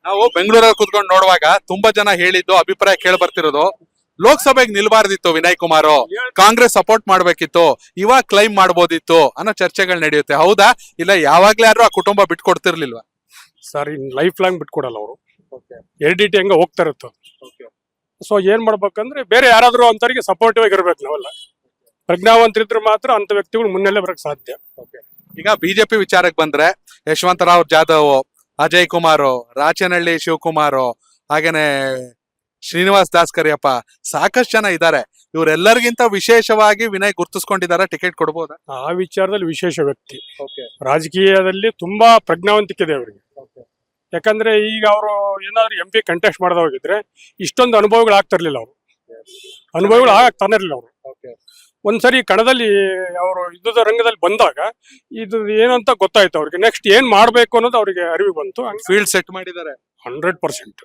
ನಾವು ಬೆಂಗಳೂರಲ್ಲಿ ಕುತ್ಕೊಂಡು ನೋಡುವಾಗ ತುಂಬಾ ಜನ ಹೇಳಿದ್ದು ಅಭಿಪ್ರಾಯ ಕೇಳಿ ಬರ್ತಿರೋದು, ಲೋಕಸಭೆಗೆ ನಿಲ್ಬಾರ್ದಿತ್ತು ವಿನಯ್ ಕುಮಾರ್, ಕಾಂಗ್ರೆಸ್ ಸಪೋರ್ಟ್ ಮಾಡ್ಬೇಕಿತ್ತು, ಇವಾಗ ಕ್ಲೈಮ್ ಮಾಡ್ಬೋದಿತ್ತು ಅನ್ನೋ ಚರ್ಚೆಗಳು ನಡೆಯುತ್ತೆ. ಹೌದಾ, ಇಲ್ಲ ಯಾವಾಗ್ಲೇ ಯಾರು ಆ ಕುಟುಂಬ ಬಿಟ್ಕೊಡ್ತಿರ್ಲಿಲ್ವಾ? ಸರ್ ಇನ್ ಲೈಫ್ ಲಾಂಗ್ ಬಿಟ್ಕೊಡಲ್ಲ ಅವರು. ಎಲ್ಡಿಟಿ ಹಂಗ ಹೋಗ್ತಾ ಇರುತ್ತೆ. ಸೊ ಏನ್ ಮಾಡ್ಬೇಕಂದ್ರೆ ಬೇರೆ ಯಾರಾದ್ರೂ ಅಂತವರಿಗೆ ಸಪೋರ್ಟಿವ್ ಆಗಿರ್ಬೇಕು. ನಾವೆಲ್ಲ ಪ್ರಜ್ಞಾವಂತರಿದ್ರೆ ಮಾತ್ರ ಅಂತ ವ್ಯಕ್ತಿಗಳು ಮುನ್ನೆಲೆ ಬರಕ್ ಸಾಧ್ಯ. ಈಗ ಬಿಜೆಪಿ ವಿಚಾರಕ್ಕೆ ಬಂದ್ರೆ ಯಶವಂತರಾವ್ ಜಾಧವ್, ಅಜಯ್ ಕುಮಾರ್, ರಾಚನಹಳ್ಳಿ ಶಿವಕುಮಾರ್, ಹಾಗೇನೆ ಶ್ರೀನಿವಾಸ್ ದಾಸ್ ಕರಿಯಪ್ಪ, ಸಾಕಷ್ಟು ಜನ ಇದ್ದಾರೆ. ಇವರೆಲ್ಲರಿಗಿಂತ ವಿಶೇಷವಾಗಿ ವಿನಯ್ ಗುರ್ತಿಸ್ಕೊಂಡಿದ್ದಾರೆ, ಟಿಕೆಟ್ ಕೊಡ್ಬೋದಾ? ಆ ವಿಚಾರದಲ್ಲಿ ವಿಶೇಷ ವ್ಯಕ್ತಿ. ರಾಜಕೀಯದಲ್ಲಿ ತುಂಬಾ ಪ್ರಜ್ಞಾವಂತಿಕೆ ಇದೆ ಅವರಿಗೆ. ಯಾಕಂದ್ರೆ ಈಗ ಅವರು ಏನಾದ್ರು MP ಕಂಟೆಸ್ಟ್ ಮಾಡದ ಹೋಗಿದ್ರೆ ಇಷ್ಟೊಂದು ಅನುಭವಗಳು ಆಗ್ತಿರ್ಲಿಲ್ಲ. ಅವರು ಅನುಭವಗಳು ಆಗ್ತಾನೆ ಇರಲಿಲ್ಲ. ಅವರು ಒಂದ್ಸರಿ ಕಣದಲ್ಲಿ ಅವರು ಯುದ್ಧದ ರಂಗದಲ್ಲಿ ಬಂದಾಗ ಇದು ಏನಂತ ಗೊತ್ತಾಯ್ತು ಅವ್ರಿಗೆ. ನೆಕ್ಸ್ಟ್ ಏನ್ ಮಾಡ್ಬೇಕು ಅನ್ನೋದು ಅವರಿಗೆ ಅರಿವು ಬಂತು. ಫೀಲ್ಡ್ ಸೆಟ್ ಮಾಡಿದ್ದಾರೆ 100%.